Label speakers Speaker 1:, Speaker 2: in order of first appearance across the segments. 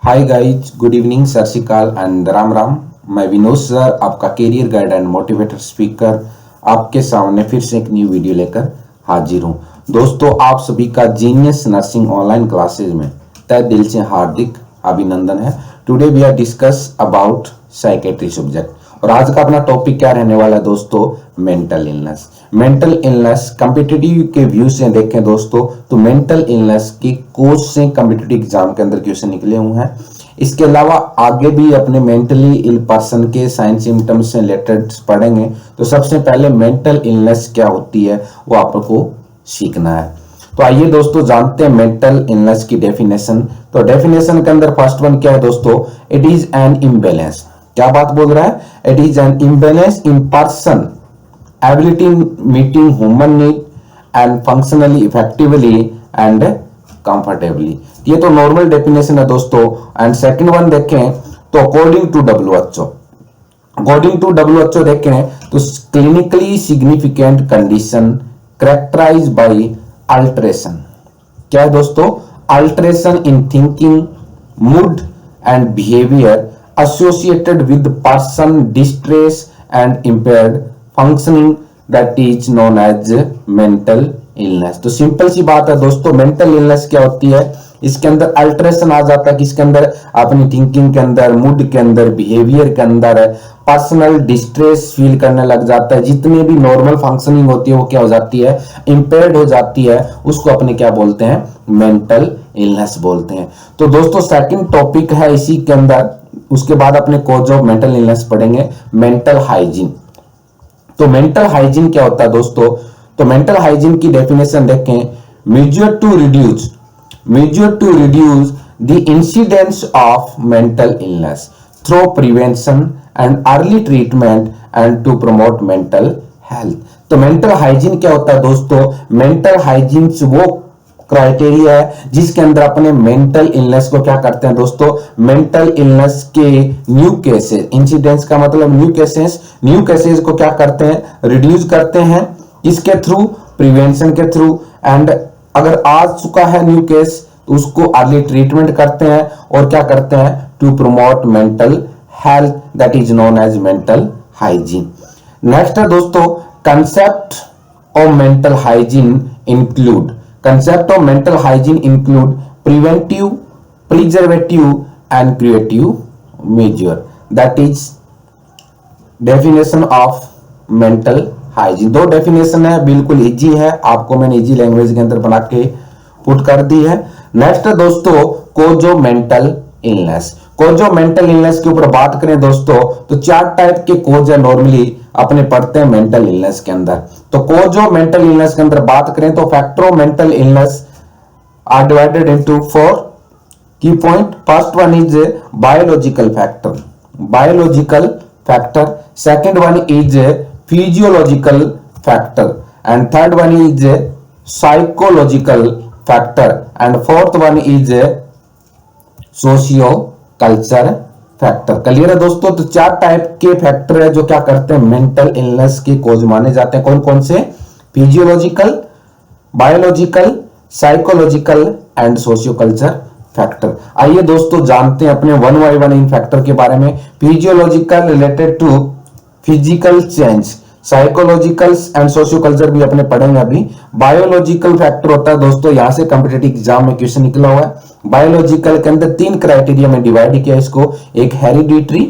Speaker 1: Hi guys, good evening, सत श्री अकाल and Ram Ram. मैं विनोद सर, आपका career guide and motivator speaker, आपके सामने फिर से एक न्यू वीडियो लेकर हाजिर हूं। दोस्तों, आप सभी का जीनियस नर्सिंग ऑनलाइन क्लासेज में तहे दिल से हार्दिक अभिनंदन है। Today we are discuss about psychiatry subject और आज का अपना टॉपिक क्या रहने वाला है दोस्तों? Mental illness. Mental illness competitive के व्यू से देखें दोस्तों तो मेंटल इलनेस की कोज से कॉम्पिटिटिव एग्जाम के अंदर क्वेश्चन निकले हुए हैं। इसके अलावा आगे भी अपने मेंटली इल पर्सन के साइन सिम्टम्स से रिलेटेड पढ़ेंगे। तो सबसे पहले मेंटल इलनेस क्या होती है वो आपको सीखना है। तो आइए दोस्तों जानते हैं मेंटल इलनेस की डेफिनेशन। तो डेफिनेशन के अंदर फर्स्ट वन क्या है दोस्तों? It is an imbalance. क्या बात बोल रहा है? It is an imbalance in person ability meeting human need and functionally effectively and comfortably. ये तो नॉर्मल डेफिनेशन है दोस्तों। एंड सेकंड वन देखें तो अकॉर्डिंग टू डब्ल्यूएचओ देखें तो clinically significant condition characterize by alteration. क्या है दोस्तों? Alteration in thinking, mood and behaviour associated with person distress and impaired functioning that is known as mental illness। तो simple सी बात है दोस्तों, मेंटल इलनेस क्या होती है? इसके अंदर अल्टरेशन आ जाता है, किसके अंदर? अपनी थिंकिंग के अंदर, मूड के अंदर, बिहेवियर के अंदर, पर्सनल डिस्ट्रेस फील करने लग जाता है। जितनी भी नॉर्मल फंक्शनिंग होती है वो क्या हो जाती है? इंपेयर्ड हो जाती है। उसको अपने क्या बोलते हैं? मेंटल इलनेस बोलते हैं। तो दोस्तों सेकंड टॉपिक है इसी के अंदर। उसके बाद अपने कॉज ऑफ मेंटल इलनेस पढ़ेंगे, मेंटल हाइजीन। तो मेंटल हाइजीन क्या होता है दोस्तों? तो मेंटल हाइजीन की डेफिनेशन देखें, measure to reduce the incidence of mental illness through prevention and early treatment and to promote mental health. तो मेंटल हाइजीन क्या होता है दोस्तों? मेंटल हाइजीन वो क्राइटेरिया है जिसके अंदर अपने मेंटल इलनेस को क्या करते हैं दोस्तों? मेंटल इलनेस के न्यू केसेस, इंसिडेंट्स का मतलब न्यू केसेस को क्या करते हैं? रिड्यूस करते हैं। इसके थ्रू, प्रिवेंशन के थ्रू, एंड अगर आ चुका है न्यू केस तो उसको अर्ली ट्रीटमेंट करते हैं और क्या करते हैं? To promote mental health, that is known as mental hygiene. Next है दोस्तों, concept of mental hygiene include preventive, preservative and curative measure. That is definition of mental hygiene। दो डेफिनेशन है, बिल्कुल इजी है, आपको मैंने इजी लैंग्वेज के अंदर बना के पुट कर दी है। नेक्स्ट है दोस्तों cause of mental illness. Cause of mental illness के ऊपर बात करें दोस्तों तो चार टाइप के कोज है नॉर्मली अपने पढ़ते हैं मेंटल इलनेस के अंदर। तो कोज ऑफ मेंटल इलनेस के अंदर बात करें तो factor of mental illness are divided into 4 key point. First one is biological factor, second one is physiological factor and third one is psychological factor and fourth one is socio culture factor. Clear है दोस्तों? तो चार type के factor है जो क्या करते हैं? मेंटल इलनेस के कोज माने जाते हैं। कौन कौन से? Physiological, biological, psychological and socio culture factor. आइए दोस्तों जानते हैं अपने वन बाय वन इन फैक्टर के बारे में। Physiological related to physical change, psychological and socio culture भी अपने पढ़ेंगे अभी। बायोलॉजिकल फैक्टर होता है दोस्तों, यहां से कॉम्पिटिटिव एग्जाम में क्वेश्चन निकला हुआ है। बायोलॉजिकल के अंदर तीन क्राइटेरिया में डिवाइड किया इसको, एक हेरिडिटरी,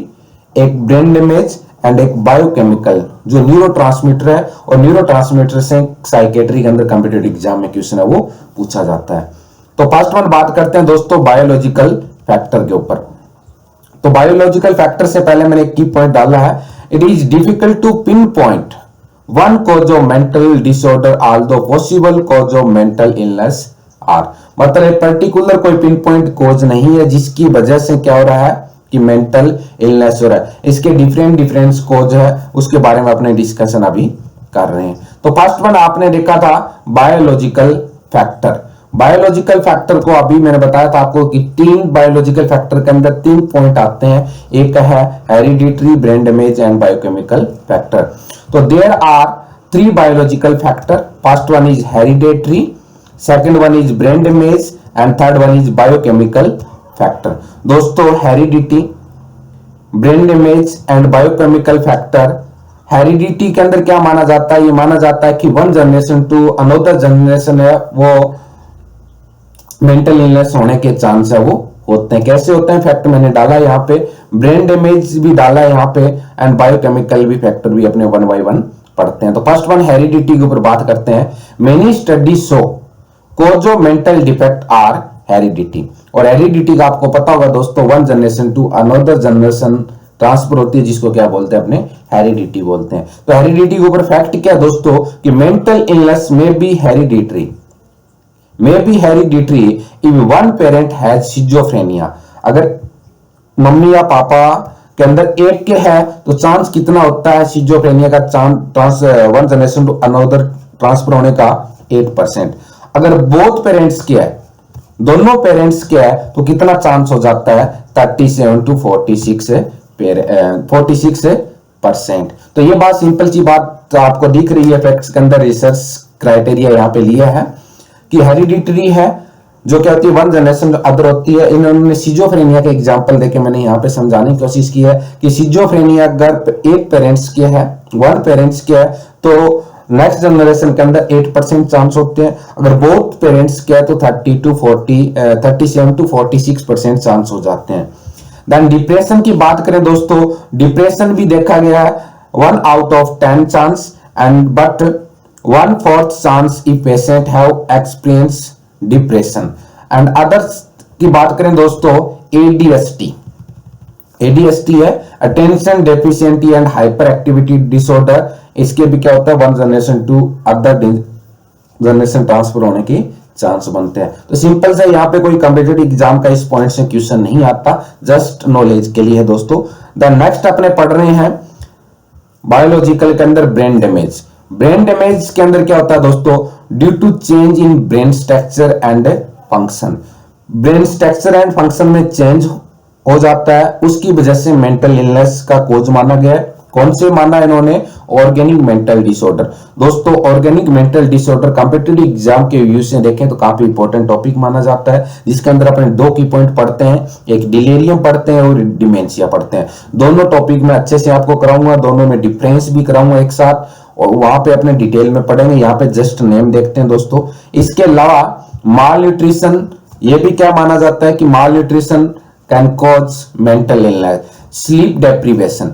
Speaker 1: एक ब्रेन डैमेज एंड एक बायोकेमिकल जो न्यूरोट्रांसमीटर है। और न्यूरोट्रांसमीटर से साइकेट्री के अंदर कॉम्पिटिटिव एग्जाम में क्वेश्चन है वो पूछा जाता है। तो फर्स्ट वन बात करते हैं दोस्तों बायोलॉजिकल फैक्टर के ऊपर। तो बायोलॉजिकल फैक्टर से पहले मैंने एक की पॉइंट डाला है, it is difficult to pinpoint one cause of mental disorder although possible cause of mental illness are. मतलब एक पर्टिकुलर कोई पिन पॉइंट कॉज नहीं है जिसकी वजह से क्या हो रहा है कि मेंटल इलनेस हो रहा है। इसके डिफरेंट कॉज है, उसके बारे में अपने डिस्कशन अभी कर रहे हैं। तो फर्स्ट वन आपने देखा था बायोलॉजिकल फैक्टर। बायोलॉजिकल फैक्टर को अभी मैंने बताया था आपको कि तीन बायोलॉजिकल फैक्टर के अंदर तीन पॉइंट आते हैं, एक है hereditary, brain damage and biochemical factor. तो there are 3 biological factor. First one is hereditary, second one is brain damage and third one is biochemical factor. दोस्तों heredity, brain damage and biochemical factor. Heredity के अंदर क्या माना जाता है, ये माना जाता है कि one generation to another generation है वो मेंटल इलनेस होने के चांस है वो होते हैं। कैसे होते हैं फैक्टर मैंने डाला यहाँ पे, ब्रेन डैमेज भी डाला है यहाँ पे, एंड बायोकेमिकल भी फैक्टर भी अपने वन बाय वन पढ़ते हैं। तो फर्स्ट वन हेरिडिटी के ऊपर बात करते हैं। Many study show cause of mental defect are heredity. और हेरिडिटी का आपको पता होगा दोस्तों, one generation to another generation transfer होती है, जिसको क्या बोलते हैं अपने हेरिडिटी बोलते हैं। तो हेरिडिटी के ऊपर फैक्ट क्या है दोस्तों कि मेंटल इलनेस में be hereditary, may be hereditary if one parent has schizophrenia। अगर मम्मी या पापा के अंदर एक के है तो चांस कितना होता है शिजोफ्रेनिया का chance one generation to another transfer होने का 8%। अगर बोथ पेरेंट्स के है, दोनों पेरेंट्स के है तो कितना चांस हो जाता है 37 to 46%। तो ये बात सिंपल सी बात आपको दिख रही है फैक्ट्स के अंदर, रिसर्च क्राइटेरिया यहाँ पे लिया है कि हेरिडिटरी है जो क्या होती है वन जनरेशन अदर होती है। इन्होंने सिजोफ्रेनिया का एग्जांपल देके मैंने यहाँ पे समझाने की कोशिश की है कि सिजोफ्रेनिया अगर एक पेरेंट्स के है, वन पेरेंट्स के है तो नेक्स्ट जनरेशन के अंदर 8% चांस होते हैं। अगर बोथ पेरेंट्स के है तो 37 to 46% चांस हो जाते हैं। देन डिप्रेशन की बात करें दोस्तों, डिप्रेशन भी देखा गया है 1 out of 10 chance and but 1/4 chance if patient have experienced depression। and others की बात करें दोस्तों ADHD है attention deficiency and hyperactivity disorder। इसके भी क्या होता है one generation to other generation transfer होने की चांस बनते हैं। तो सिंपल से यहाँ पे कोई कॉम्पिटिटिव एग्जाम का इस पॉइंट से क्वेश्चन नहीं आता, जस्ट नॉलेज के लिए है दोस्तों। द नेक्स्ट अपने पढ़ रहे हैं बायोलॉजिकल के अंदर ब्रेन डैमेज। ब्रेन डैमेज के अंदर क्या होता है दोस्तों, due to change in brain structure and function. Brain structure and function में चेंज हो जाता है, उसकी वजह से मेंटल इलनेस का कोज माना गया है। कौन से माना इन्होंने, ऑर्गेनिक मेंटल डिसऑर्डर। दोस्तों organic mental disorder competitive exam के व्यू से देखें तो काफी इंपॉर्टेंट टॉपिक माना जाता है, जिसके अंदर अपने दो की पॉइंट पढ़ते हैं, एक डिलेरियम पढ़ते हैं और डिमेंशिया पढ़ते हैं। दोनों टॉपिक में अच्छे से आपको कराऊंगा, दोनों में डिफरेंस भी कराऊंगा एक साथ, और वहां पे अपने डिटेल में पढ़ेंगे। यहाँ पे जस्ट नेम देखते हैं दोस्तों। इसके अलावा माल न्यूट्रिशन, ये भी क्या माना जाता है कि malnutrition can cause mental illness. Sleep deprivation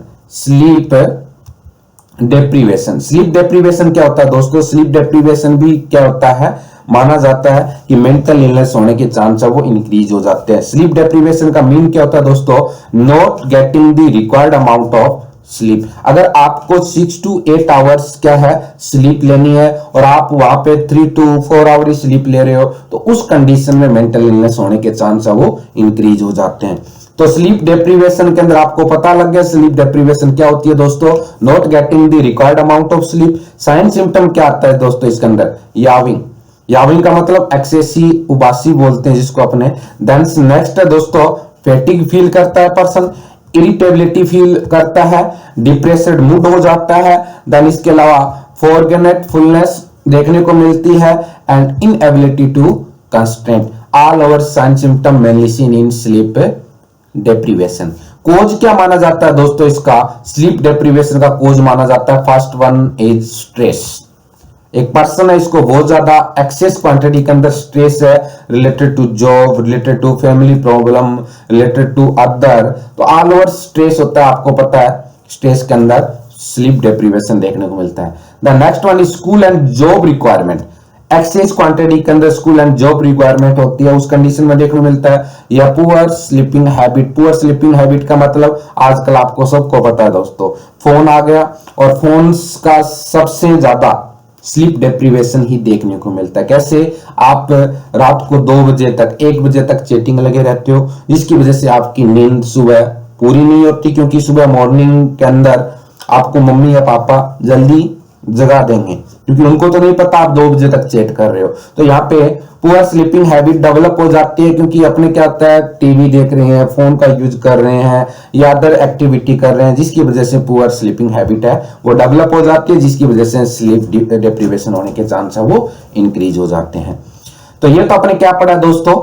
Speaker 1: क्या होता है दोस्तों, स्लीप डेप्रीवेशन भी क्या होता है, माना जाता है कि मेंटल इलनेस होने के चांस है वो इंक्रीज हो जाते हैं। स्लीप डेप्रीवेशन का मीन क्या होता है दोस्तों, not getting the required amount of sleep. अगर आपको 6 to 8 आवर्स क्या है स्लीप लेनी है और आप वहां पे 3 to 4 आवर स्लीप ले रहे हो, तो उस कंडीशन में मेंटल इलनेस होने के चांस है वो इंक्रीज हो जाते हैं। तो स्लीप डेप्रीवेशन के अंदर आपको पता लग गया स्लीप डेप्रीवेशन क्या होती है दोस्तों, not getting the required amount of sleep. Sign symptom क्या आता है दोस्तों इसके अंदर, याविंग का मतलब एक्सेसिव उबासी बोलते हैं जिसको अपने। देन नेक्स्ट है दोस्तों फैटिग फील करता है पर्सन, इरिटेबिलिटी फील करता है, डिप्रेस्ड मूड हो जाता है। देन इसके अलावा फॉरगेटफुलनेस देखने को मिलती है and inability to concentrate. All over sign symptom mainly seen in sleep deprivation. Cause क्या माना जाता है दोस्तों इसका, स्लीप डेप्रीवेशन का कोज माना जाता है फर्स्ट वन इज स्ट्रेस। एक पर्सन है, इसको बहुत ज्यादा एक्सेस क्वांटिटी के अंदर स्ट्रेस है, related to job, related to family problem, related to other, तो ऑल ओवर स्ट्रेस होता है। आपको पता है स्ट्रेस के अंदर स्लीप डेप्रीवेशन देखने को मिलता है। The next one is school and job requirement. Excess quantity के अंदर स्कूल एंड जॉब रिक्वायरमेंट होती है, उस कंडीशन में देखने को मिलता है। या पुअर स्लीपिंग हैबिट का मतलब आजकल आपको सबको पता है दोस्तों, फोन आ गया और फोन का सबसे ज्यादा स्लीप डेप्रीवेशन ही देखने को मिलता है। कैसे, आप रात को 2 बजे तक 1 बजे तक चैटिंग लगे रहते हो, जिसकी वजह से आपकी नींद सुबह पूरी नहीं होती, क्योंकि सुबह मॉर्निंग के अंदर आपको मम्मी या पापा जल्दी जगा देंगे, क्योंकि उनको तो नहीं पता आप 2 बजे तक चैट कर रहे हो। तो यहाँ पे पुअर स्लीपिंग हैबिट डेवलप हो जाती है, क्योंकि अपने क्या होता है टीवी देख रहे हैं, फोन का यूज कर रहे हैं या अदर एक्टिविटी कर रहे हैं, जिसकी वजह से पुअर स्लीपिंग हैबिट है वो डेवलप हो जाती है, जिसकी वजह से स्लीप डेप्रीवेशन होने के चांस है वो इंक्रीज हो जाते हैं। तो ये तो अपने क्या पढ़ा दोस्तों,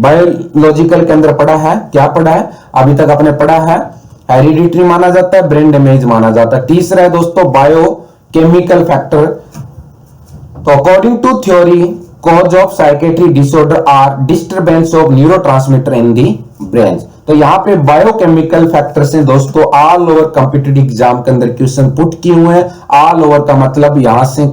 Speaker 1: बायोलॉजिकल के अंदर पढ़ा है, क्या पढ़ा है अभी तक आपने पढ़ा है, हेरिडिटरी माना जाता है, ब्रेन डैमेज माना जाता है। तीसरा है दोस्तों बायोकेमिकल फैक्टर। तो according to theory cause of psychiatry disorder are disturbance of neurotransmitter in the brain. तो यहाँ पे बायोकेमिकल फैक्टर से दोस्तों ऑल ओवर कॉम्पिटिटिव एग्जाम के अंदर क्वेश्चन पुट किए हुए हैं। ऑल ओवर का मतलब यहां से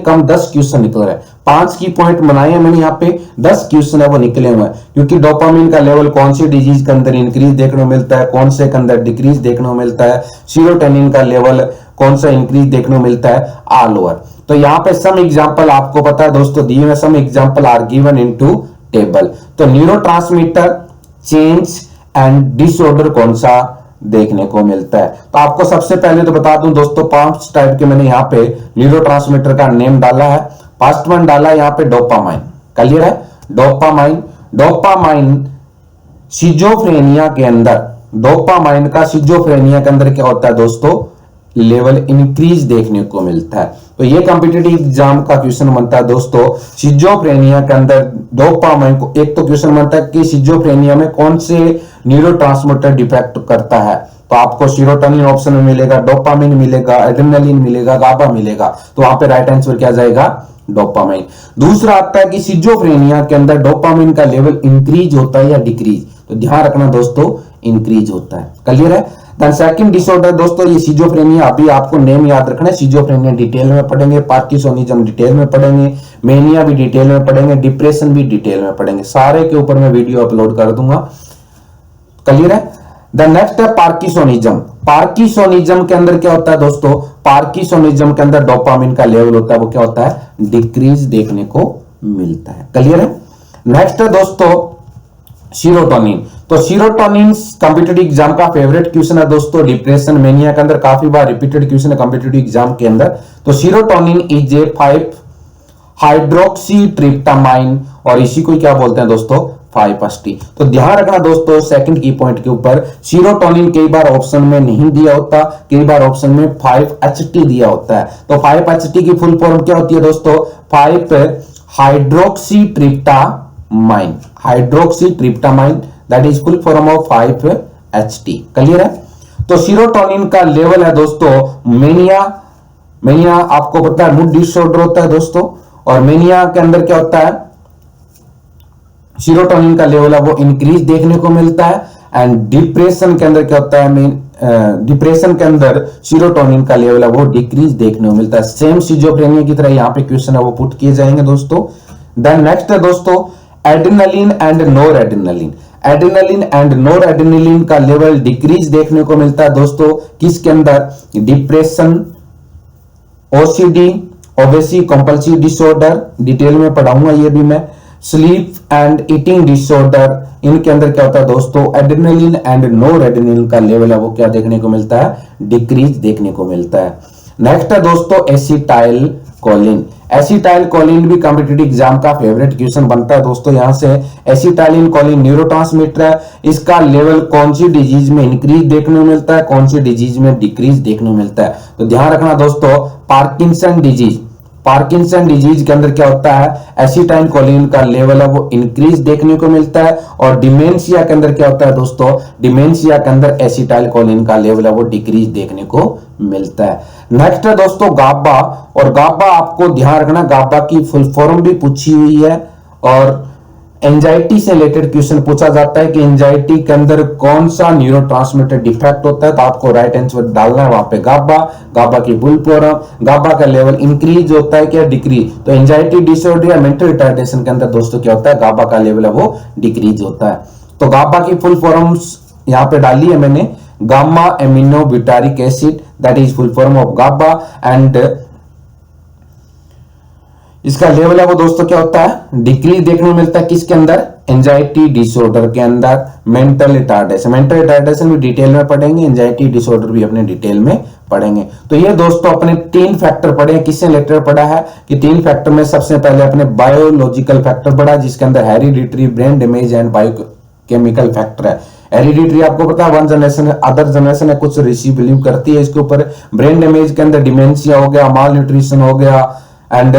Speaker 1: कम 10 क्वेश्चन निकल रहे हैं। 5 की पॉइंट बनाए हैं मैंने, यहाँ पे 10 क्वेश्चन है वो निकले हुए हैं। क्योंकि डोपामिन का लेवल कौन सी डिजीज के अंदर इंक्रीज देखने को मिलता है, कौन से के अंदर डिक्रीज देखने को मिलता है, सीरोटोनिन का लेवल कौन सा इंक्रीज देखने को मिलता है, ऑल ओवर। तो यहाँ पे सम एग्जांपल आपको पता है दोस्तों दिए हुए, some example are given into table. तो न्यूरोट्रांसमीटर चेंज एंड डिसऑर्डर कौन सा देखने को मिलता है। तो आपको सबसे पहले तो बता दूं दोस्तों 5 टाइप के मैंने यहाँ पे न्यूरोट्रांसमीटर का नेम डाला है। फर्स्ट वन डाला है यहाँ पे डोपामाइन, क्लियर है, डोपामाइन सिजोफ्रेनिया के अंदर, डोपामाइन का सिजोफ्रेनिया के अंदर क्या होता है दोस्तों, लेवल इंक्रीज देखने को मिलता है। तो ये कॉम्पिटिटिव एग्जाम का क्वेश्चन बनता है दोस्तों, सिजोफ्रेनिया के अंदर डोपामाइन को, एक तो क्वेश्चन बनता है कि सिजोफ्रेनिया में कौन से न्यूरोट्रांसमीटर डिफेक्ट करता है। तो आपको सीरोटोनिन ऑप्शन में मिलेगा, डोपामिन मिलेगा, एड्रेनालिन मिलेगा, गाबा मिलेगा। तो वहां पे राइट आंसर क्या जाएगा, डोपामाइन। दूसरा आता है कि सिजोफ्रेनिया के अंदर डोपामिन का लेवल इंक्रीज होता है या डिक्रीज। तो ध्यान रखना दोस्तों इंक्रीज होता है, क्लियर है। देन सेकंड डिसऑर्डर दोस्तों ये सिजोफ्रेनिया, अभी आपको नेम याद रखना है। सिजोफ्रेनिया डिटेल में पढ़ेंगे, पार्किंसोनिज्म डिटेल में पढ़ेंगे, मेनिया भी डिटेल में पढ़ेंगे, डिप्रेशन भी डिटेल में पढ़ेंगे। सारे के ऊपर मैं वीडियो अपलोड कर दूंगा, क्लियर है। द नेक्स्ट है पार्किंसोनिज्म। पार्किंसोनिज्म के अंदर क्या होता है दोस्तों, पार्किंसोनिज्म के अंदर डोपामिन का लेवल होता है वो क्या होता है, डिक्रीज देखने को मिलता है, क्लियर है। नेक्स्ट है दोस्तों सीरोटोनिन। तो सीरोटोनिन कॉम्पिटिटिव एग्जाम का फेवरेट क्वेश्चन है दोस्तों, डिप्रेशन मेनिया के अंदर काफी बार रिपीटेड क्वेश्चन है कॉम्पिटिटिव एग्जाम के अंदर। तो सीरोटोनिन इज ए 5 हाइड्रोक्सीट्रिप्टामाइन और इसी को क्या बोलते हैं दोस्तों, 5-HT। तो ध्यान रखना दोस्तों सेकंड की पॉइंट के ऊपर, सीरोटोनिन कई बार ऑप्शन में नहीं दिया होता, कई बार ऑप्शन में 5-HT दिया होता है। तो 5-HT की फुल फॉर्म क्या होती है दोस्तों, 5 hydroxytryptamine, hydroxytryptamine that is full form of 5-HT, clear है। तो सीरोटोनिन का लेवल है दोस्तों, मेनिया आपको पता है मूड डिसऑर्डर होता है दोस्तों, और मेनिया के अंदर क्या होता है, सीरोटोनिन का लेवल है वो इंक्रीज देखने को मिलता है। एंड डिप्रेशन के अंदर क्या होता है, डिप्रेशन के अंदर सीरोटोनिन का लेवल है वो डिक्रीज देखने को मिलता है। सेम सिजोफ्रेनिया की तरह यहाँ पे क्वेश्चन है वो पुट किए जाएंगे दोस्तों। देन नेक्स्ट है दोस्तों adrenaline and NOR adrenaline. Adrenaline and NOR adrenaline का लेवल डिक्रीज देखने को मिलता है दोस्तों किसके अंदर, depression, OCD, Owaisi compulsive disorder, detail में पढ़ाऊंगा ये भी मैं, स्लीप एंड ईटिंग डिसऑर्डर, इनके अंदर क्या होता है दोस्तों, एड्रेनालिन एंड नोर एड्रेनालिन का लेवल है वो क्या देखने को मिलता है, डिक्रीज देखने को मिलता है। नेक्स्ट है दोस्तों एसिटाइल कोलिन। एसिटाइल कोलिन भी कॉम्पिटिटिव एग्जाम का फेवरेट क्वेश्चन बनता है दोस्तों। यहां से एसिटाइलिन कोलिन न्यूरोट्रांसमीटर है, इसका लेवल कौन सी डिजीज में इंक्रीज देखने को मिलता है, कौन सी डिजीज में डिक्रीज देखने को मिलता है। तो ध्यान रखना दोस्तों पार्किंसन डिजीज, पार्किंसन डिजीज के अंदर क्या होता है, एसिटाइल कोलिन का लेवल है वो इंक्रीज देखने को मिलता है। और डिमेंशिया के अंदर क्या होता है दोस्तों, डिमेंशिया के अंदर एसिटाइल कोलिन का लेवल है वो डिक्रीज देखने को मिलता है। नेक्स्ट है दोस्तों गाबा, और गाबा आपको ध्यान रखना, गाबा की फुल फॉर्म भी पूछी हुई है। और एंजाइटी से रिलेटेड क्वेश्चन पूछा जाता है कि एंजाइटी के अंदर कौन सा न्यूरोट्रांसमीटर डिफेक्ट होता है, तो आपको राइट आंसर डालना है वहां पे गाबा। गाबा की फुल फॉर्म, गाबा का लेवल इंक्रीज होता है क्या डिक्रीज, तो एंजाइटी डिसऑर्डर या मेंटल रिटार्डेशन के अंदर दोस्तों क्या होता है, गाबा का लेवल है वो डिक्रीज होता है। तो गाबा की फुल फॉर्म्स यहाँ पे डाली है मैंने, gamma amino butyric acid that is full form of GABA. And इसका लेवल है वो दोस्तों क्या होता है, डिक्रीज देखने को मिलता है किसके अंदर, एंजाइटी डिसऑर्डर के अंदर, मेंटल रिटार्डेशन। मेंटल रिटार्डेशन भी डिटेल में पढ़ेंगे, एंजाइटी डिसऑर्डर भी अपने डिटेल में पढ़ेंगे। तो ये दोस्तों अपने 3 फैक्टर पढ़े हैं। किससे रिलेटेड पढ़ा है कि 3 फैक्टर में सबसे पहले अपने बायोलॉजिकल फैक्टर पढ़ा जिसके अंदर hereditary, brain damage and biochemical factor है। हेरिडिटरी आपको पता है 1 जनरेशन है, अदर जनरेशन है कुछ रिसीव बिलीव करती है इसके ऊपर। ब्रेन डैमेज के अंदर डिमेंशिया हो गया, माल न्यूट्रिशन हो गया, एंड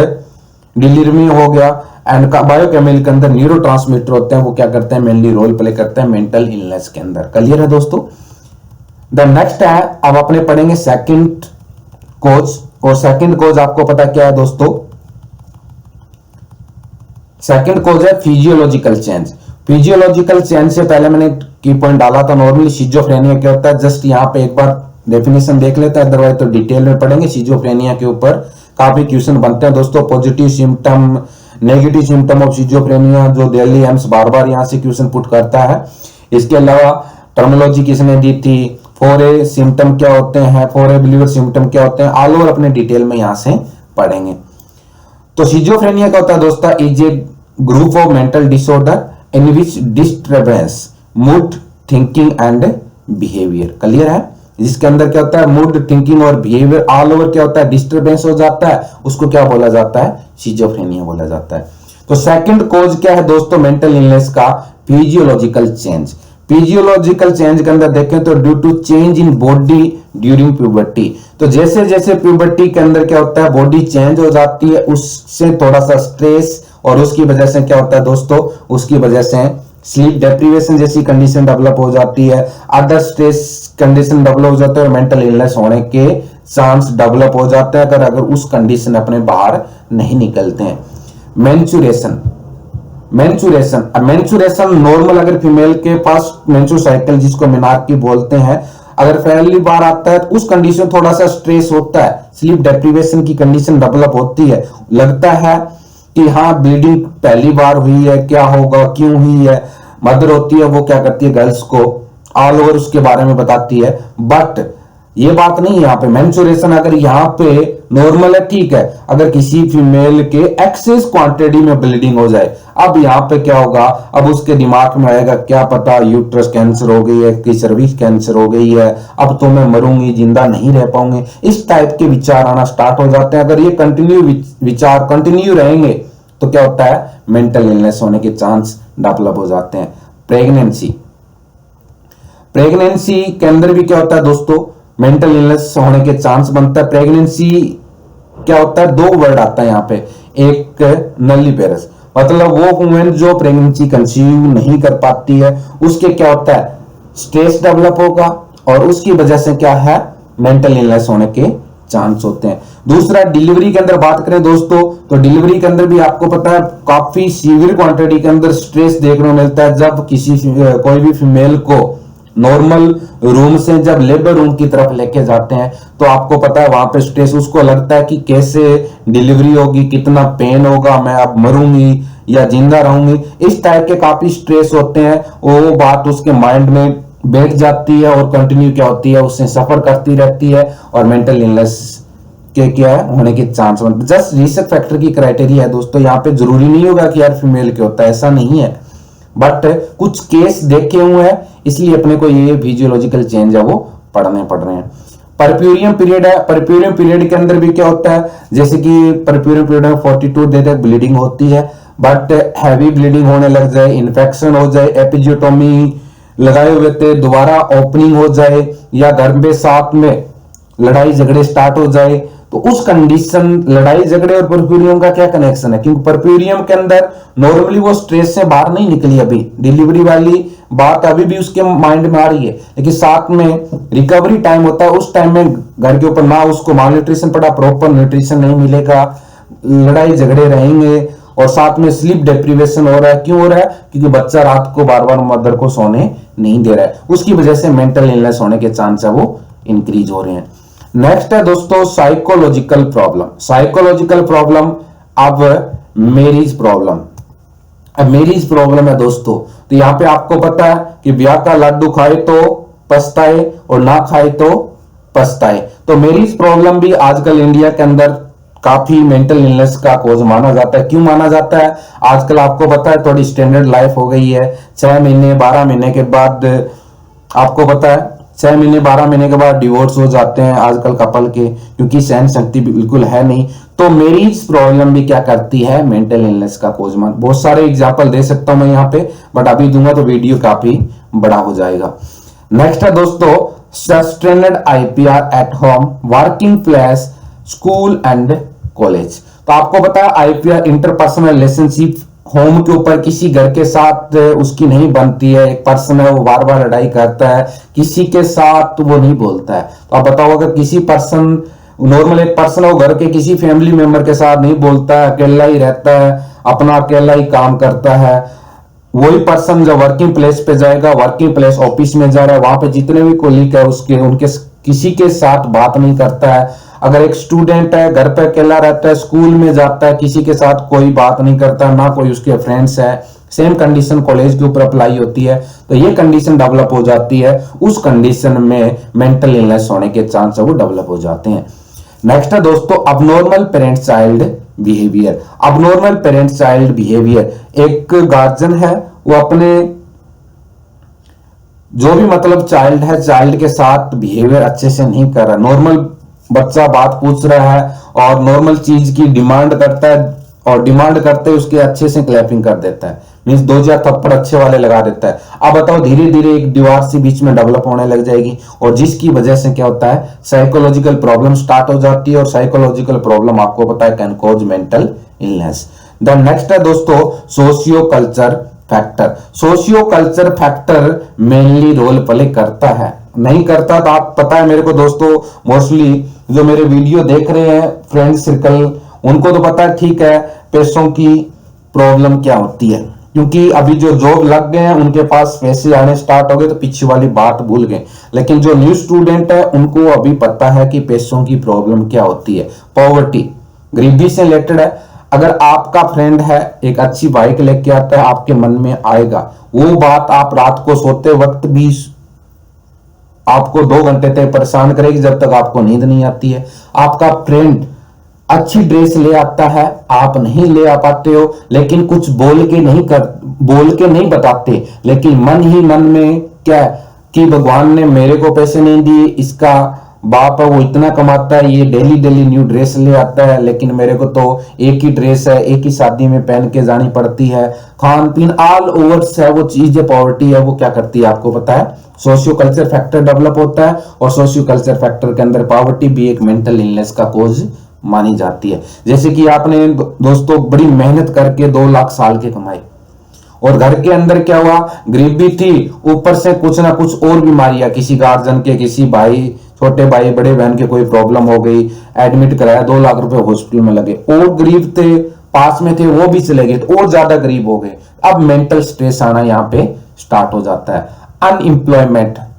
Speaker 1: डिलीवरी हो गया। एंड बायोकेमिकल के अंदर न्यूरोट्रांसमीटर होते हैं, वो क्या करते हैं, मेनली रोल प्ले करते हैं मेंटल इलनेस के अंदर। क्लियर है दोस्तों। द नेक्स्ट है, अब अपने पढ़ेंगे सेकंड कोज, और सेकंड कोज आपको पता क्या है दोस्तों, सेकंड कोज है फिजियोलॉजिकल चेंज। फिजियोलॉजिकल चेंज से पहले मैंने की पॉइंट डाला था, नॉर्मली शिजोफ्रेनिया क्या होता है, जस्ट यहाँ पे एक बार डेफिनेशन देख लेते हैं, अदरवाइज तो डिटेल में पढ़ेंगे। शिजोफ्रेनिया के ऊपर काफी क्वेश्चन बनते हैं दोस्तों, positive symptom, negative symptom of schizophrenia, जो दिल्ली एम्स बार बार यहाँ से क्वेश्चन पुट करता है। इसके अलावा टर्मिनोलॉजी किसने दी थी, 4A सिम्टम क्या होते हैं, 4A बिलीवर सिम्टम क्या होते हैं, ऑल ओवर अपने डिटेल में यहाँ से पढ़ेंगे। तो शिजोफ्रेनिया क्या होता है दोस्तों, is a group of mental disorder in which disturbance mood, thinking and behaviour. Clear है। जिसके अंदर क्या होता है, मूड, थिंकिंग और बिहेवियर ऑल ओवर क्या होता है, डिस्टर्बेंस हो जाता है, उसको क्या बोला जाता है, शिजोफ्रेनिया बोला जाता है। तो सेकंड कॉज क्या है दोस्तों मेंटल इलनेस का, फिजियोलॉजिकल चेंज। फिजियोलॉजिकल चेंज के अंदर देखें तो due to change in body during puberty. तो जैसे जैसे प्यूबर्टी के अंदर क्या होता है, बॉडी चेंज हो जाती है, उससे थोड़ा सा स्ट्रेस, और उसकी वजह से क्या होता है दोस्तों, उसकी वजह से स्लीप डेप्रीवेशन जैसी कंडीशन डेवलप हो जाती है, अदर स्ट्रेस कंडीशन डेवलप हो जाता है, और मेंटल इलनेस होने के चांस डेवलप हो जाते हैं अगर उस कंडीशन अपने बाहर नहीं निकलते हैं। मेंस्ट्रुएशन, मेंस्ट्रुएशन नॉर्मल, अगर फीमेल के पास मेंस्ट्रुअल साइकिल जिसको मेनार्की बोलते हैं, अगर पहली बार आता है तो उस कंडीशन थोड़ा सा स्ट्रेस होता है, स्लीप डेप्रीवेशन की कंडीशन डेवलप होती है, लगता है कि हाँ ब्लीडिंग पहली बार हुई है, क्या होगा, क्यों हुई है। मदर होती है वो क्या करती है, गर्ल्स को ऑल ओवर उसके बारे में बताती है, बट ये बात नहीं है यहाँ पे। मेंस्ट्रुएशन अगर यहाँ पे नॉर्मल है, ठीक है, अगर किसी फीमेल के एक्सेस क्वांटिटी में ब्लीडिंग हो जाए, अब यहाँ पे क्या होगा, अब उसके दिमाग में आएगा क्या पता यूट्रस कैंसर हो गई है कि सर्विक्स कैंसर हो गई है, अब तो मैं मरूंगी, जिंदा नहीं रह पाऊंगी, इस टाइप के विचार आना स्टार्ट हो जाते हैं। अगर ये विचार कंटिन्यू रहेंगे तो क्या होता है, मेंटल इलनेस होने के चांस डेवलप हो जाते हैं। प्रेगनेंसी के अंदर भी क्या होता है दोस्तों, मेंटल इलनेस होने के चांस बनता है। प्रेगनेंसी क्या होता है, दो वर्ड आता है यहाँ पे, एक नल्लीपेरस, मतलब वो वुमेन जो प्रेगनेंसी कंसीव नहीं कर पाती है, उसके क्या होता है, स्ट्रेस डेवलप होगा, और उसकी वजह से क्या है, मेंटल इलनेस होने के चांस होते हैं। दूसरा, डिलीवरी के अंदर बात करें दोस्तों, तो डिलीवरी के अंदर भी आपको पता है काफी सीवियर क्वांटिटी के अंदर स्ट्रेस देखने को मिलता है। जब कोई भी फीमेल को नॉर्मल रूम से जब लेबर रूम की तरफ लेके जाते हैं, तो आपको पता है वहां पे स्ट्रेस, उसको लगता है कि कैसे डिलीवरी होगी, कितना पेन होगा, मैं अब मरूंगी या जिंदा रहूंगी, इस टाइप के काफी स्ट्रेस होते हैं। वो बात उसके माइंड में बैठ जाती है और कंटिन्यू क्या होती है, उससे सफर करती रहती है, और मेंटल इलनेस के क्या है होने के चांस बनते। जस्ट रिस्क फैक्टर की क्राइटेरिया है दोस्तों, यहाँ पे जरूरी नहीं होगा कि यार फीमेल के होता है, ऐसा नहीं है, बट कुछ केस देखे हुए हैं, इसलिए अपने को ये फिजियोलॉजिकल चेंज है वो पढ़ने पड़ रहे हैं। परप्यूरियम पीरियड है, परप्यूरियम पीरियड के अंदर भी क्या होता है, जैसे कि परप्यूरियम पीरियड में 42 देर तक ब्लीडिंग होती है, बट हैवी ब्लीडिंग होने लग जाए, इन्फेक्शन हो जाए, एपिजियोटोमी लगाए हुए थे दोबारा ओपनिंग हो जाए, या घर में साथ में लड़ाई झगड़े स्टार्ट हो जाए, तो उस कंडीशन, लड़ाई झगड़े और परप्यूरियम का क्या कनेक्शन है, क्योंकि परप्यूरियम के अंदर नॉर्मली वो स्ट्रेस से बाहर नहीं निकली, अभी डिलीवरी वाली बात अभी भी उसके माइंड में आ रही है, लेकिन साथ में रिकवरी टाइम होता है, उस टाइम में घर के ऊपर ना उसको माल न्यूट्रिशन पड़ा, प्रॉपर न्यूट्रिशन नहीं मिलेगा, लड़ाई झगड़े रहेंगे, और साथ में स्लीप डेप्रीवेशन हो रहा है। क्यों हो रहा है, क्योंकि बच्चा रात को बार बार मदर को सोने नहीं दे रहा है, उसकी वजह से मेंटल इलनेस होने के चांस है वो इंक्रीज हो रहे हैं। नेक्स्ट है दोस्तों साइकोलॉजिकल प्रॉब्लम। साइकोलॉजिकल प्रॉब्लम, अब मैरिज प्रॉब्लम, अब मैरिज प्रॉब्लम है दोस्तों, तो यहाँ पे आपको पता है कि ब्याह का लड्डू खाए तो पछताए और ना खाए तो पछताए। तो मैरिज प्रॉब्लम भी आजकल इंडिया के अंदर काफी मेंटल इलनेस का कॉज माना जाता है। क्यों माना जाता है, आजकल आपको पता है थोड़ी स्टैंडर्ड लाइफ हो गई है, 6 महीने 12 महीने के बाद, आपको पता है 6 महीने 12 महीने के बाद डिवोर्स हो जाते हैं आजकल कपल के, क्योंकि सहन शक्ति बिल्कुल है नहीं। तो मैरिज प्रॉब्लम भी क्या करती है, मेंटल इलनेस का कॉज मान। बहुत सारे एग्जांपल दे सकता हूं मैं यहाँ पे, बट अभी दूंगा तो वीडियो काफी बड़ा हो जाएगा। नेक्स्ट है दोस्तों सस्टेनेड IPR at home, working place, school and college. तो आपको पता है आईपीआर इंटरपर्सनल रिलेशनशिप होम के ऊपर किसी घर के साथ उसकी नहीं बनती है। एक पर्सन है वो बार बार लड़ाई करता है, किसी के साथ वो नहीं बोलता है। तो आप बताओ अगर किसी पर्सन नॉर्मल एक पर्सन है वो घर के किसी फैमिली मेंबर के साथ नहीं बोलता है, अकेला ही रहता है, अपना अकेला ही काम करता है, वही पर्सन जब वर्किंग प्लेस पे जाएगा, वर्किंग प्लेस ऑफिस में जा रहा है, वहां पे जितने भी कोलीग है उसके उनके किसी के साथ बात नहीं करता है। अगर एक स्टूडेंट है घर पे अकेला रहता है, स्कूल में जाता है, किसी के साथ कोई बात नहीं करता, ना कोई उसके फ्रेंड्स है, सेम कंडीशन कॉलेज के ऊपर अप्लाई होती है, तो ये कंडीशन डेवलप हो जाती है। उस कंडीशन में मेंटल इलनेस होने के चांस है वो डेवलप हो जाते हैं। नेक्स्ट है दोस्तों abnormal parent child behaviour. Abnormal parent child behaviour, एक गार्जियन है वो अपने जो भी मतलब चाइल्ड है, चाइल्ड के साथ बिहेवियर अच्छे से नहीं कर रहा। नॉर्मल बच्चा बात पूछ रहा है और नॉर्मल चीज की डिमांड करता है और डिमांड करते उसके अच्छे से क्लैपिंग कर देता है, मीन्स दो चार थप्पड़ अच्छे वाले लगा देता है। अब बताओ धीरे धीरे एक दीवार से बीच में डेवलप होने लग जाएगी और जिसकी वजह से क्या होता है साइकोलॉजिकल प्रॉब्लम स्टार्ट हो जाती है और साइकोलॉजिकल प्रॉब्लम आपको पता है can cause mental illness. Then next है दोस्तों socio culture factor. Socio culture factor mainly role play करता है, नहीं करता तो आप पता है मेरे को दोस्तों, मोस्टली जो मेरे वीडियो देख रहे हैं फ्रेंड सर्कल उनको तो पता है ठीक है पैसों की प्रॉब्लम क्या होती है, क्योंकि अभी जो जॉब लग गए हैं उनके पास पैसे आने स्टार्ट हो गए तो पीछे वाली बात भूल गए। लेकिन जो न्यू स्टूडेंट है उनको अभी पता है कि पैसों की प्रॉब्लम क्या होती है। पॉवर्टी गरीबी से रिलेटेड है। अगर आपका फ्रेंड है एक अच्छी बाइक लेके आता है आपके मन में आएगा, वो बात आप रात को सोते वक्त भी आपको 2 घंटे तक परेशान करेगी जब तक आपको नींद नहीं आती है। आपका फ्रेंड अच्छी ड्रेस ले आता है, आप नहीं ले आ पाते हो, लेकिन कुछ बोल के नहीं बताते, लेकिन मन ही मन में क्या कि भगवान ने मेरे को पैसे नहीं दिए, इसका बाप है वो इतना कमाता है, ये डेली डेली न्यू ड्रेस ले आता है, लेकिन मेरे को तो एक ही ड्रेस है, एक ही शादी में पहन के जानी पड़ती है, खान पीन ऑल ओवर्स है, वो चीज पॉवर्टी है, वो क्या करती है आपको पता है सोशियो कल्चर फैक्टर डेवलप होता है और सोशियो कल्चर फैक्टर के अंदर पॉवर्टी भी एक मेंटल इलनेस का कोज मानी जाती है। जैसे कि आपने दोस्तों बड़ी मेहनत करके 2 लाख साल के कमाए और घर के अंदर क्या हुआ गरीबी थी, ऊपर से कुछ ना कुछ और बीमारियां, किसी गार्जियन के, किसी भाई, छोटे भाई, बड़े बहन के कोई प्रॉब्लम हो गई, एडमिट कराया, 2 लाख रुपए हॉस्पिटल में लगे, और गरीब थे पास में थे वो भी चले गए तो और ज्यादा गरीब हो गए। अब मेंटल स्ट्रेस आना यहाँ पे स्टार्ट हो जाता है।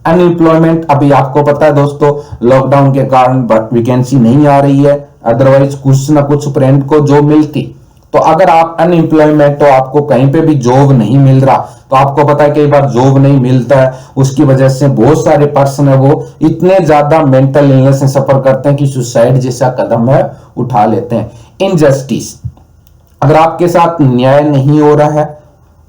Speaker 1: अनएम्प्लॉयमेंट अभी आपको पता है दोस्तों लॉकडाउन के कारण वैकेंसी नहीं आ रही है, अदरवाइज कुछ ना कुछ फ्रेंड को जॉब मिलती। तो अगर आप अनएम्प्लॉयमेंट तो आपको कहीं पे भी जॉब नहीं मिल रहा, तो आपको पता है कई बार जॉब नहीं मिलता है, उसकी वजह से बहुत सारे पर्सन है वो इतने ज्यादा मेंटल इलनेस से सफर करते हैं कि सुसाइड जैसा कदम है उठा लेते हैं। इनजस्टिस, अगर आपके साथ न्याय नहीं हो रहा है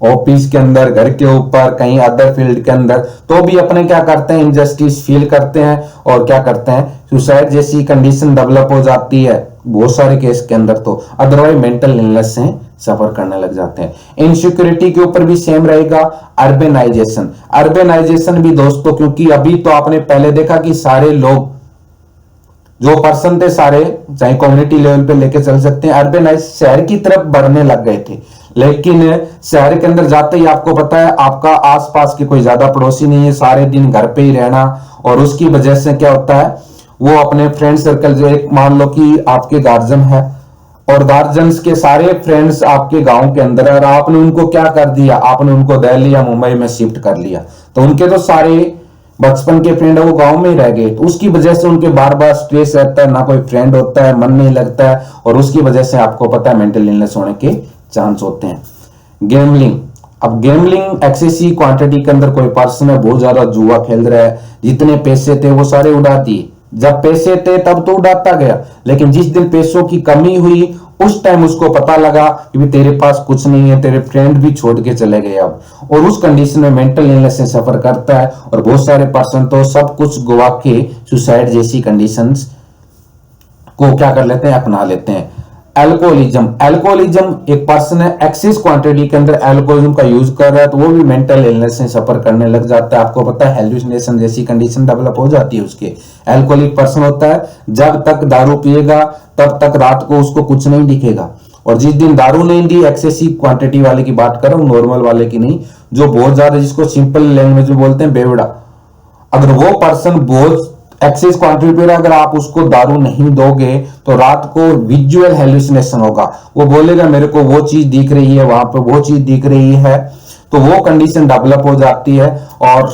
Speaker 1: ऑफिस के अंदर, घर के ऊपर, कहीं अदर फील्ड के अंदर, तो भी अपने क्या करते हैं इनजस्टिस फील करते हैं और क्या करते हैं सुसाइड जैसी कंडीशन डेवलप हो जाती है बहुत सारे केस के अंदर, तो अदरवाइज मेंटल इलनेस से सफर करने लग जाते हैं। इनसिक्योरिटी के ऊपर भी सेम रहेगा। अर्बेनाइजेशन भी दोस्तों, क्योंकि अभी तो आपने पहले देखा कि सारे लोग जो पर्सन थे सारे चाहे कम्युनिटी लेवल पे लेके चल सकते हैं, अर्बेनाइज शहर की तरफ बढ़ने लग गए थे, लेकिन शहर के अंदर जाते ही आपको पता है आपका आसपास के कोई ज्यादा पड़ोसी नहीं है, सारे दिन घर पे ही रहना, और उसकी वजह से क्या होता है वो अपने फ्रेंड सर्कल, जो एक मान लो कि आपके गार्जियन है और गार्जियंस के सारे फ्रेंड्स आपके गांव के अंदर है और आपने उनको क्या कर दिया, आपने उनको दिल्ली या मुंबई में शिफ्ट कर लिया, तो उनके तो सारे बचपन के फ्रेंड है वो गांव में ही रह गए, तो उसकी वजह से उनके बार बार स्ट्रेस रहता है, ना कोई फ्रेंड होता है, मन नहीं लगता है, और उसकी वजह से आपको पता है मेंटल इलनेस होने के चांस होते हैं। गेमलिंग, अब गेमलिंग एक्सेसिव क्वांटिटी के अंदर कोई पर्सन है बहुत ज्यादा जुआ खेल रहा है, जितने पैसे थे वो सारे उड़ा दिए, जब पैसे थे तब तो उड़ाता गया, लेकिन जिस दिन पैसों की कमी हुई उस टाइम उसको पता लगा कि भी तेरे पास कुछ नहीं है, तेरे फ्रेंड भी छोड़ के चले गए अब, और उस कंडीशन में मेंटल इलनेस से सफर करता है, और बहुत सारे पर्सन तो सब कुछ गवा के सुसाइड जैसी कंडीशंस को क्या कर लेते हैं अपना लेते हैं। अल्कोहलिज्म, अल्कोहलिज्म एक पर्सन है एक्सेस क्वांटिटी के अंदर अल्कोहलिज्म का यूज कर रहा है तो वो भी मेंटल इलनेस से सफर करने लग जाता है। आपको पता है हेलुसिनेशन जैसी कंडीशन डेवलप हो जाती है उसके। अल्कोहलिक पर्सन होता है जब तक दारू पिएगा तब तक रात को उसको कुछ नहीं दिखेगा, और जिस दिन दारू नहीं दी, एक्सेसिव क्वांटिटी वाले की बात कर रहा हूं, नॉर्मल वाले की नहीं, जो बहुत ज्यादा, जिसको सिंपल लैंग्वेज में बोलते हैं बेवड़ा, अगर वो पर्सन बहुत एक्सेस क्वांटिटी पे, अगर आप उसको दारू नहीं दोगे तो रात को विजुअल हेलुसिनेशन होगा। वो बोलेगा मेरे को वो चीज दिख रही है, वहां पे वो चीज दिख रही है, तो वो कंडीशन डेवलप हो जाती है और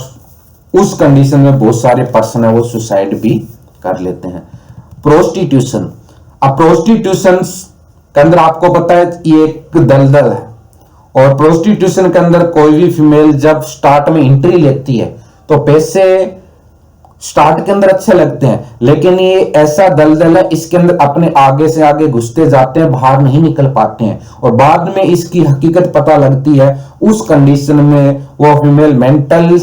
Speaker 1: उस कंडीशन में बहुत सारे पर्सन है वो सुसाइड भी कर लेते हैं। प्रोस्टिट्यूशन, अब प्रोस्टिट्यूशन के अंदर आपको पता है ये एक दलदल है, और प्रोस्टिट्यूशन के अंदर कोई भी फीमेल जब स्टार्ट में एंट्री लेती है तो पैसे स्टार्ट के अंदर अच्छे लगते हैं, लेकिन ये ऐसा दलदल है, इसके अंदर अपने आगे से आगे घुसते जाते हैं, बाहर नहीं निकल पाते हैं, और बाद में इसकी हकीकत पता लगती है। उस कंडीशन में वो फीमेल मेंटल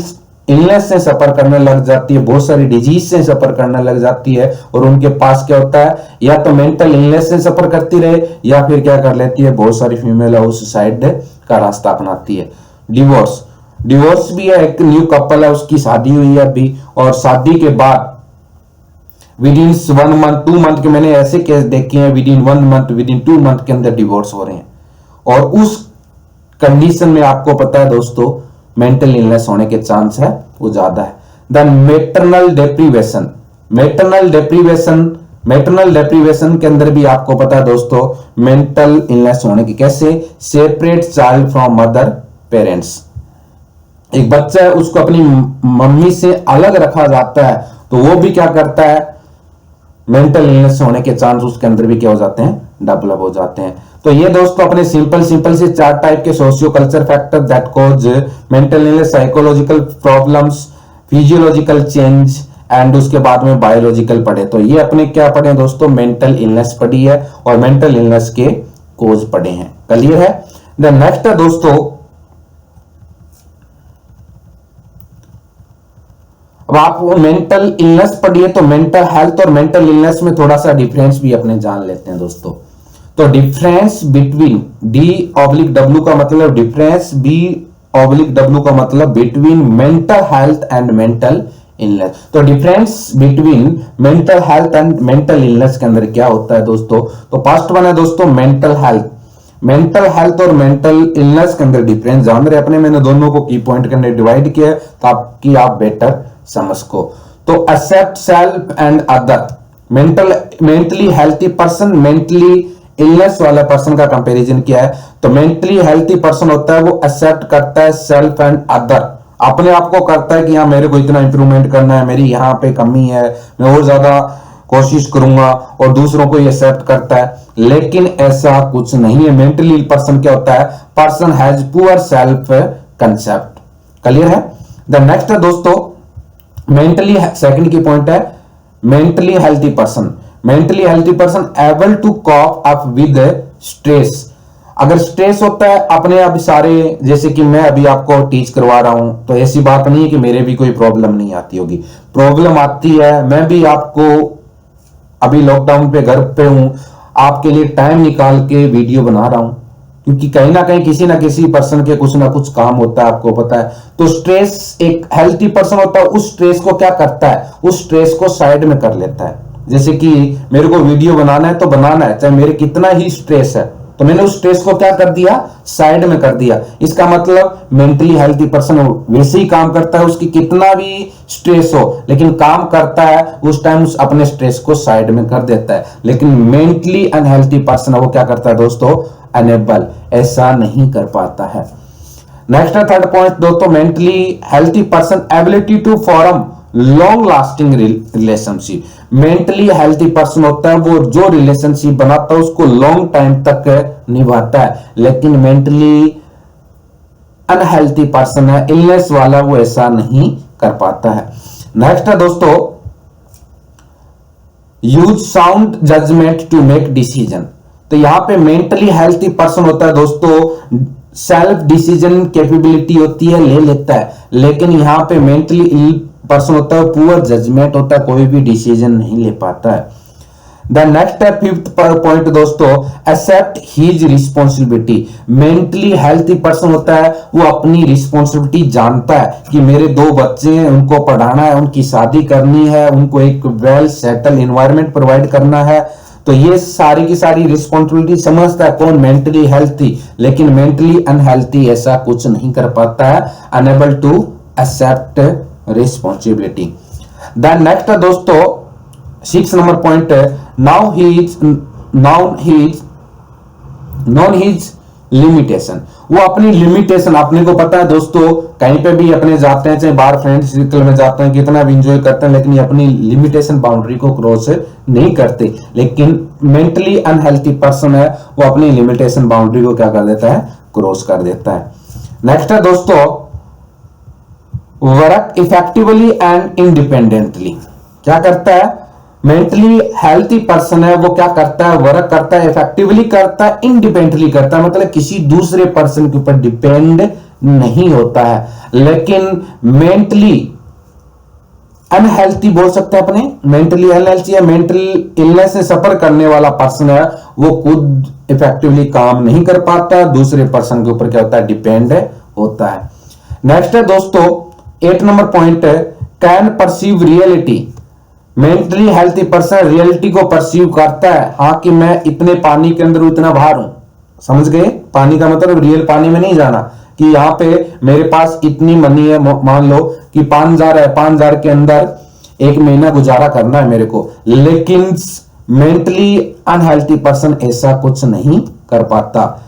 Speaker 1: इलनेस से सफर करने लग जाती है, बहुत सारी डिजीज से सफर करने लग जाती है, और उनके पास क्या होता है, या तो मेंटल इलनेस से सफर करती रहे या फिर क्या कर लेती है, बहुत सारी फीमेल है वो सुसाइड का रास्ता अपनाती है। डिवोर्स, डिवोर्स भी है, एक न्यू कपल है, उसकी शादी हुई है अभी, और शादी के बाद विद इन 1 मंथ 2 मंथ के, मैंने ऐसे केस देखे हैं with in 1 month with in 2 month के अंदर डिवोर्स हो रहे हैं, और उस कंडीशन में आपको पता है दोस्तों मेंटल इलनेस होने के चांस है वो ज्यादा है। Then maternal deprivation, maternal deprivation, maternal deprivation के अंदर भी आपको पता है दोस्तों मेंटल इलनेस होने की, कैसे, separate child from mother parents, एक बच्चा है उसको अपनी मम्मी से अलग रखा जाता है तो वो भी क्या करता है, मेंटल इलनेस होने के चांस उसके अंदर भी क्या हो जाते हैं, डेवलप हो जाते हैं। तो ये दोस्तों अपने सिंपल से 4 टाइप के socio culture factor that cause mental illness, psychological problems, physiological change and उसके बाद में बायोलॉजिकल पढ़े। तो ये अपने क्या पढ़े दोस्तों, मेंटल इलनेस पढ़ी है और मेंटल इलनेस के कोज पढ़े हैं। क्लियर है। द नेक्स्ट है दोस्तों, अब आप मेंटल इलनेस पढ़िए तो मेंटल हेल्थ और मेंटल इलनेस में थोड़ा सा डिफरेंस भी अपने जान लेते हैं दोस्तों। तो डिफरेंस बिटवीन D/W का मतलब डिफरेंस, B/W का मतलब between mental health and mental illness. तो difference between mental health and mental illness के अंदर क्या होता है दोस्तों, तो फर्स्ट वन है दोस्तों मेंटल हेल्थ। मेंटल हेल्थ और मेंटल इलनेस के अंदर डिफरेंस जान रहे अपने, मैंने दोनों को की पॉइंट के अंदर डिवाइड किया ताकि आप बेटर समझ को। तो accept self and other, mentally healthy person, mentally illness वाला पर्सन का कंपैरिजन किया है। तो मेंटली हेल्थी पर्सन होता है वो एक्सेप्ट करता है सेल्फ एंड अदर, अपने आप को करता है कि हाँ मेरे को इतना इंप्रूवमेंट करना है, मेरी यहाँ पे कमी है, मैं और ज्यादा कोशिश करूंगा, और दूसरों को ये एक्सेप्ट करता है। लेकिन ऐसा कुछ नहीं है। मेंटली पर्सन क्या होता है, person has poor self concept. Clear है। द नेक्स्ट है दोस्तों मेंटली, सेकंड की पॉइंट है mentally healthy person. Mentally healthy person able to cope up with stress. अगर स्ट्रेस होता है अपने आप सारे, जैसे कि मैं अभी आपको टीच करवा रहा हूं तो ऐसी बात नहीं है कि मेरे भी कोई प्रॉब्लम नहीं आती होगी, प्रॉब्लम आती है। मैं भी आपको अभी लॉकडाउन पे घर पे हूं, आपके लिए टाइम निकाल के वीडियो बना रहा हूं, क्योंकि कहीं ना कहीं किसी ना किसी पर्सन के कुछ ना कुछ काम होता है, आपको पता है। तो स्ट्रेस, एक हेल्थी पर्सन होता है उस स्ट्रेस को क्या करता है, उस स्ट्रेस को साइड में कर लेता है। जैसे कि मेरे को वीडियो बनाना है तो बनाना है, चाहे मेरे कितना ही स्ट्रेस है, तो मैंने उस स्ट्रेस को क्या कर दिया, साइड में कर दिया। इसका मतलब मेंटली हेल्थी पर्सन वैसे ही काम करता है, उसकी कितना भी स्ट्रेस हो लेकिन काम करता है, उस टाइम उस अपने स्ट्रेस को साइड में कर देता है। लेकिन मेंटली अनहेल्थी पर्सन वो क्या करता है दोस्तों, अनेबल, ऐसा नहीं कर पाता है। नेक्स्ट है थर्ड पॉइंट दोस्तों, mentally healthy person ability to form long lasting relationship. Mentally healthy person होता है वो जो रिलेशनशिप बनाता है उसको लॉन्ग टाइम तक निभाता है, लेकिन मेंटली अनहेल्थी पर्सन है, इलनेस वाला, वो ऐसा नहीं कर पाता है। नेक्स्ट है दोस्तों use sound judgement to make decision. तो यहां पे मेंटली हेल्थी पर्सन होता है दोस्तों, सेल्फ डिसीजन कैपेबिलिटी होती है, ले लेता है, लेकिन यहां पे मेंटली इल पर्सन होता है पुअर जजमेंट होता है, कोई भी डिसीजन नहीं ले पाता है। द नेक्स्ट है फिफ्थ पॉइंट दोस्तों, accept his responsibility. Mentally healthy person होता है वो अपनी रिस्पॉन्सिबिलिटी जानता है कि मेरे 2 बच्चे हैं, उनको पढ़ाना है, उनकी शादी करनी है, उनको एक वेल सेटल एनवायरनमेंट प्रोवाइड करना है। तो ये सारी की सारी रिस्पॉन्सिबिलिटी समझता है कौन, मेंटली हेल्थी। लेकिन मेंटली अनहेल्थी ऐसा कुछ नहीं कर पाता है, unable to accept responsibility. The next दोस्तों 6 नंबर पॉइंट है, नाउ हीज लिमिटेशन। वो अपनी लिमिटेशन, अपने को पता है दोस्तों, कहीं पे भी अपने जाते हैं, चाहे बाहर फ्रेंड सर्कल में जाते हैं, कितना भी इंजॉय करते हैं, लेकिन ये अपनी लिमिटेशन बाउंड्री को क्रॉस नहीं करते। लेकिन मेंटली अनहेल्थी पर्सन है वो अपनी लिमिटेशन बाउंड्री को क्या कर देता है, क्रॉस कर देता है। नेक्स्ट है दोस्तों, वर्क इफेक्टिवली एंड इंडिपेंडेंटली। क्या करता है, मेंटली हेल्थी पर्सन है वो क्या करता है, वर्क करता है, इफेक्टिवली करता है, इंडिपेंडेंटली करता है, मतलब किसी दूसरे पर्सन के ऊपर डिपेंड नहीं होता है। लेकिन मेंटली अनहेल्थी बोल सकते हैं अपने, मेंटली अनहेल्थी या मेंटल इलनेस से सफर करने वाला पर्सन है वो खुद इफेक्टिवली काम नहीं कर पाता, दूसरे पर्सन के ऊपर क्या होता है, डिपेंड होता है। नेक्स्ट है दोस्तों 8 नंबर पॉइंट है, can perceive reality. Mentally healthy person reality को परसीव करता है, हाँ कि मैं इतने पानी के अंदर इतना बाहर हूं, समझ गए। पानी का मतलब रियल पानी में नहीं जाना कि यहाँ पे मेरे पास इतनी मनी है, मान लो कि 5,000 है, 5,000 के अंदर 1 महीना गुजारा करना है मेरे को। लेकिन मेंटली अनहेल्थी पर्सन ऐसा कुछ नहीं कर पाता।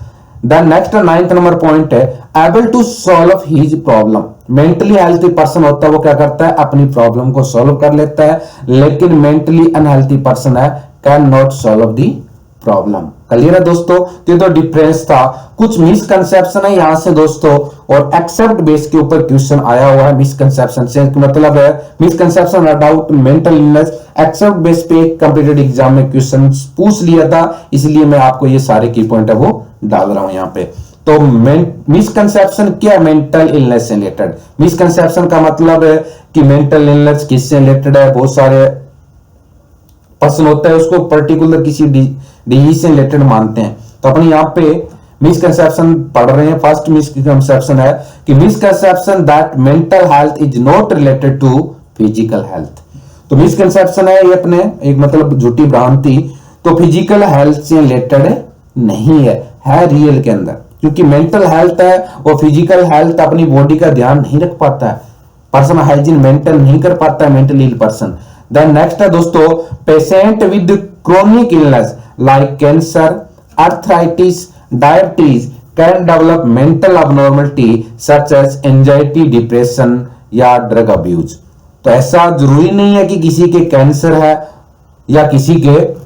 Speaker 1: The next 9th number point है, able to solve his problem. Mentally healthy person होता है वो क्या करता है, अपनी प्रॉब्लम को सॉल्व कर लेता है। लेकिन मेंटली अनहेल्थी पर्सन है can not solve the problem. Clear है दोस्तों, ये तो डिफरेंस था। कुछ मिसकंसेप्शन है यहाँ से दोस्तों, और एक्सेप्ट बेस के ऊपर क्वेश्चन आया हुआ है मिसकंसेप्शन से, मतलब है misconception about mental illness. Accept base पे कंप्लीटेड एग्जाम में क्वेश्चन पूछ लिया था, इसलिए मैं आपको ये सारे की पॉइंट है वो डाल रहा हूं यहाँ पे। तो मिसकंसेप्शन क्या है, मेंटल इलनेस से रिलेटेड। मिसकंसेप्शन का मतलब है कि मेंटल इलनेस किससे रिलेटेड है, बहुत सारे पर्सन होता है उसको पर्टिकुलर किसी डिजीज से रिलेटेड मानते हैं। तो अपन यहाँ पे मिसकंसेप्शन पढ़ रहे हैं। फर्स्ट मिसकंसेप्शन है कि misconception that mental health is not related to physical health. तो मिसकंसेप्शन है ये अपने एक मतलब झूठी भ्रांति, तो फिजिकल हेल्थ से रिलेटेड नहीं है रियल के अंदर, क्योंकि मेंटल हेल्थ है और फिजिकल हेल्थ अपनी बॉडी का ध्यान नहीं रख पाता है, पर्सन हाइजीन मेंटेन नहीं कर पाता है mentally ill person. Then next है दोस्तों, patient with chronic illness like cancer, arthritis, diabetes can develop mental abnormality such as anxiety, depression या ड्रग अब्यूज। तो ऐसा जरूरी नहीं है कि किसी के कैंसर है या किसी के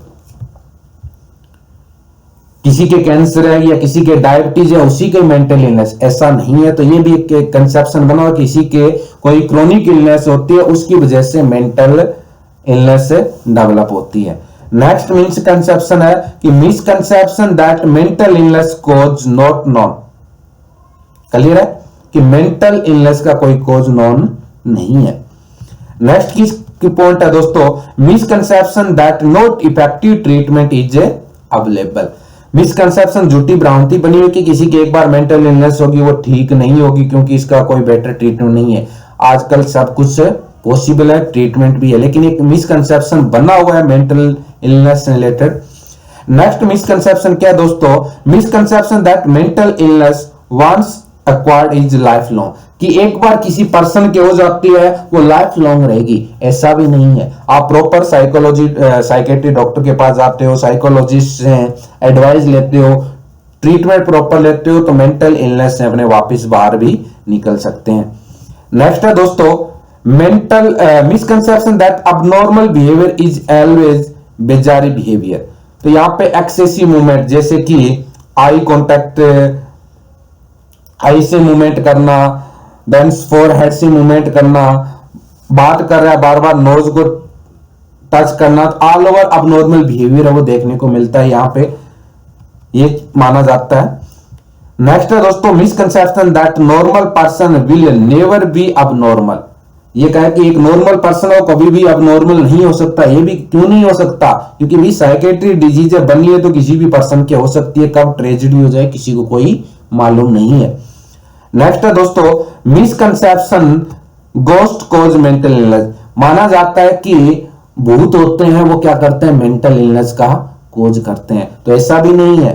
Speaker 1: कैंसर है या किसी के डायबिटीज है उसी के मेंटल इलनेस, ऐसा नहीं है। तो ये भी एक कंसेप्शन बना, किसी के कोई क्रोनिक इलनेस होती है उसकी वजह से मेंटल इलनेस डेवलप होती है। नेक्स्ट मिसकंसेप्शन है कि misconception that mental illness cause not known. Clear है कि मेंटल इलनेस का कोई कॉज नोन नहीं है। नेक्स्ट की पॉइंट है दोस्तों, misconception that not effective treatment is available. Misconception झूठी भ्रांति बनी हुई कि किसी की एक बार मेंटल इलनेस होगी वो ठीक नहीं होगी क्योंकि इसका कोई बेटर ट्रीटमेंट नहीं है। आजकल सब कुछ पॉसिबल है, ट्रीटमेंट भी है, लेकिन एक मिसकंसेप्शन बना हुआ है मेंटल इलनेस से रिलेटेड। नेक्स्ट मिसकंसेप्शन क्या है दोस्तों, misconception that mental illness once acquired is life long, कि एक बार किसी पर्सन के हो जाती है वो लाइफ लॉन्ग रहेगी, ऐसा भी नहीं है। आप प्रॉपर साइकेट्री डॉक्टर के पास जाते हो, साइकोलॉजिस्ट से एडवाइस लेते हो, ट्रीटमेंट प्रॉपर लेते हो तो मेंटल इलनेस से अपने वापस बाहर भी निकल सकते हैं। नेक्स्ट है दोस्तों, mental misconception that abnormal behaviour is always bizarre behaviour. तो यहाँ पे एक्सेसिव मूवमेंट, जैसे कि आई कॉन्टैक्ट, आई से मूवमेंट करना, देन फोरहेड से मूवमेंट करना, बात कर रहा है बार बार नोज को टच करना, ऑल ओवर अबनॉर्मल बिहेवियर है वो देखने को मिलता है, यहाँ पे ये माना जाता है। नेक्स्ट है दोस्तों, misconception that normal person will never be abnormal. ये कहा कि एक नॉर्मल पर्सन हो कभी भी अब नॉर्मल नहीं हो सकता। ये भी क्यों नहीं हो सकता? क्योंकि भी साइकेट्री डिजीज बनी है तो किसी भी पर्सन की हो सकती है, कब ट्रेजेडी हो जाए किसी को कोई मालूम नहीं है। नेक्स्ट है दोस्तों, मिसकंसेप्शन गोस्ट कोज मेंटल इलनेस। माना जाता है कि भूत होते हैं वो क्या करते हैं, मेंटल इलनेस का कोज करते हैं, तो ऐसा भी नहीं है।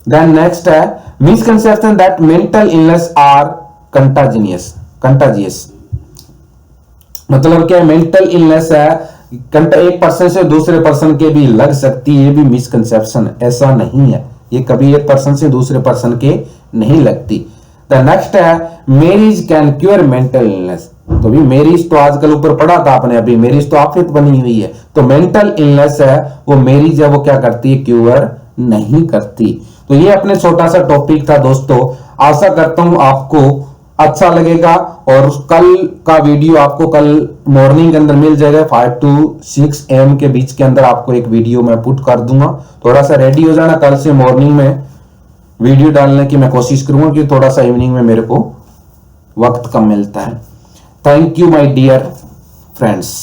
Speaker 1: देन नेक्स्ट है misconception that mental illness are contagious. मतलब क्या मेंटल इलनेस है एक पर्सन से दूसरे पर्सन के भी लग सकती है, ये भी मिसकंसेप्शन, ऐसा नहीं है, ये कभी एक पर्सन से दूसरे पर्सन के नहीं लगती। द नेक्स्ट है marriage can cure mental illness. तो भी मैरिज तो आजकल ऊपर पढ़ा था आपने, अभी मैरिज तो आफियत बनी हुई है, तो मेंटल इलनेस है वो मैरिज है वो क्या करती है, क्योर नहीं करती। तो ये अपने छोटा सा टॉपिक था दोस्तों, आशा करता हूं आपको अच्छा लगेगा। और कल का वीडियो आपको कल मॉर्निंग के अंदर मिल जाएगा, 5 to 6 AM के बीच के अंदर आपको एक वीडियो मैं पुट कर दूंगा। थोड़ा सा रेडी हो जाना, कल से मॉर्निंग में वीडियो डालने की मैं कोशिश करूंगा कि थोड़ा सा इवनिंग में मेरे को वक्त कम मिलता है। Thank you my dear friends.